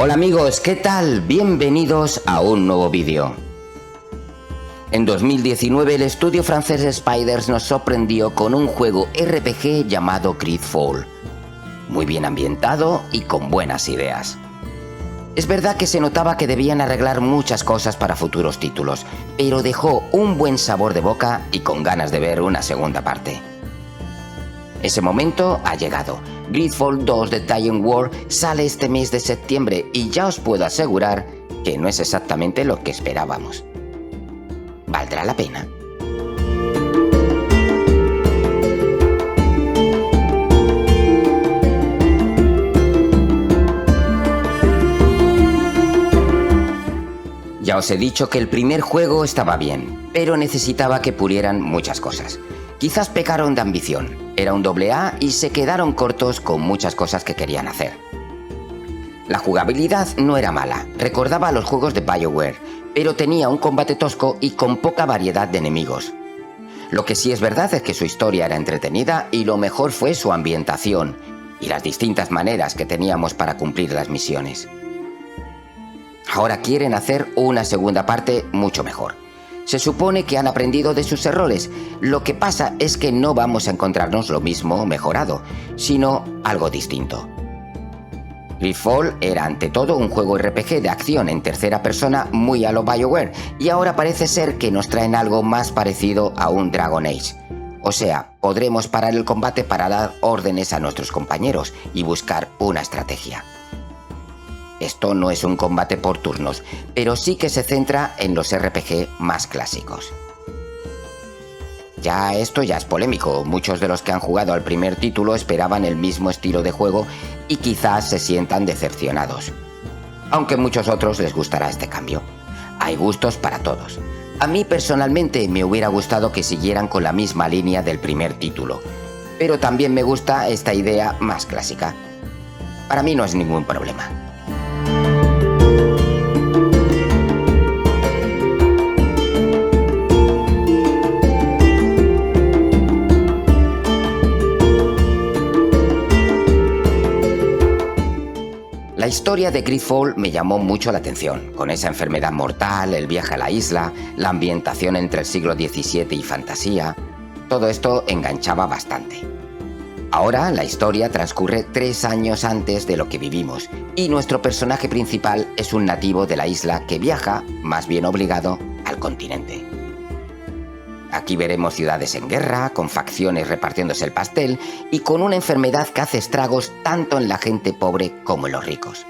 Hola amigos, ¿qué tal? Bienvenidos a un nuevo vídeo. En 2019 el estudio francés Spiders nos sorprendió con un juego RPG llamado Greedfall, muy bien ambientado y con buenas ideas. Es verdad que se notaba que debían arreglar muchas cosas para futuros títulos, pero dejó un buen sabor de boca y con ganas de ver una segunda parte. Ese momento ha llegado. Greedfall 2 de Dying War sale este mes de septiembre y ya os puedo asegurar que no es exactamente lo que esperábamos. ¿Valdrá la pena? Ya os he dicho que el primer juego estaba bien, pero necesitaba que pulieran muchas cosas. Quizás pecaron de ambición, era un AA y se quedaron cortos con muchas cosas que querían hacer. La jugabilidad no era mala, recordaba a los juegos de BioWare, pero tenía un combate tosco y con poca variedad de enemigos. Lo que sí es verdad es que su historia era entretenida y lo mejor fue su ambientación y las distintas maneras que teníamos para cumplir las misiones. Ahora quieren hacer una segunda parte mucho mejor. Se supone que han aprendido de sus errores. Lo que pasa es que no vamos a encontrarnos lo mismo mejorado, sino algo distinto. Greedfall era ante todo un juego RPG de acción en tercera persona muy a lo BioWare y ahora parece ser que nos traen algo más parecido a un Dragon Age. O sea, podremos parar el combate para dar órdenes a nuestros compañeros y buscar una estrategia. Esto no es un combate por turnos, pero sí que se centra en los RPG más clásicos. Esto ya es polémico, muchos de los que han jugado al primer título esperaban el mismo estilo de juego y quizás se sientan decepcionados. Aunque a muchos otros les gustará este cambio. Hay gustos para todos. A mí personalmente me hubiera gustado que siguieran con la misma línea del primer título, pero también me gusta esta idea más clásica. Para mí no es ningún problema. La historia de Greedfall me llamó mucho la atención, con esa enfermedad mortal, el viaje a la isla, la ambientación entre el siglo XVII y fantasía. Todo esto enganchaba bastante. Ahora la historia transcurre 3 años antes de lo que vivimos y nuestro personaje principal es un nativo de la isla que viaja, más bien obligado, al continente. Aquí veremos ciudades en guerra, con facciones repartiéndose el pastel y con una enfermedad que hace estragos tanto en la gente pobre como en los ricos.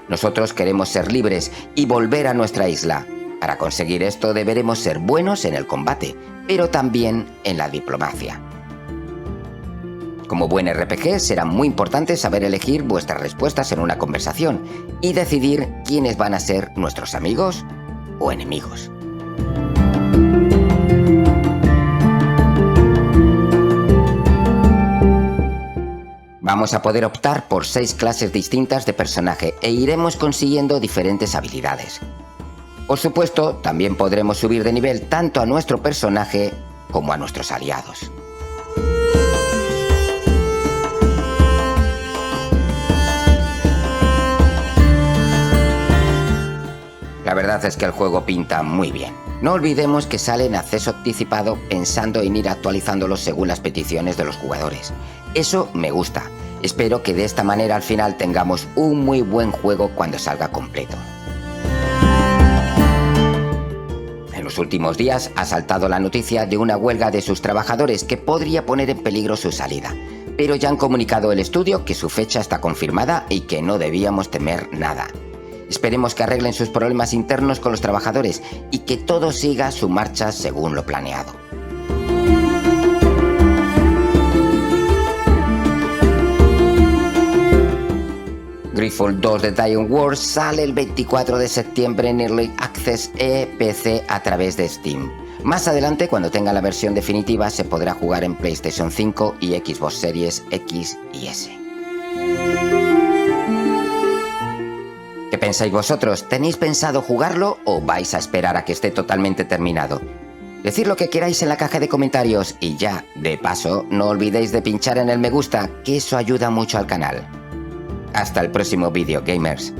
Nosotros queremos ser libres y volver a nuestra isla. Para conseguir esto deberemos ser buenos en el combate, pero también en la diplomacia. Como buen RPG será muy importante saber elegir vuestras respuestas en una conversación y decidir quiénes van a ser nuestros amigos o enemigos. Vamos a poder optar por 6 clases distintas de personaje e iremos consiguiendo diferentes habilidades. Por supuesto, también podremos subir de nivel tanto a nuestro personaje como a nuestros aliados. La verdad es que el juego pinta muy bien. No olvidemos que sale en acceso anticipado pensando en ir actualizándolo según las peticiones de los jugadores. Eso me gusta. Espero que de esta manera al final tengamos un muy buen juego cuando salga completo. En los últimos días ha saltado la noticia de una huelga de sus trabajadores que podría poner en peligro su salida. Pero ya han comunicado el estudio que su fecha está confirmada y que no debíamos temer nada. Esperemos que arreglen sus problemas internos con los trabajadores y que todo siga su marcha según lo planeado. Greedfall 2 de Dying War sale el 24 de septiembre en Early Access PC a través de Steam. Más adelante, cuando tenga la versión definitiva, se podrá jugar en PlayStation 5 y Xbox Series X y S. ¿Qué pensáis vosotros? ¿Tenéis pensado jugarlo o vais a esperar a que esté totalmente terminado? Decid lo que queráis en la caja de comentarios y ya, de paso, no olvidéis de pinchar en el me gusta, que eso ayuda mucho al canal. Hasta el próximo vídeo, gamers.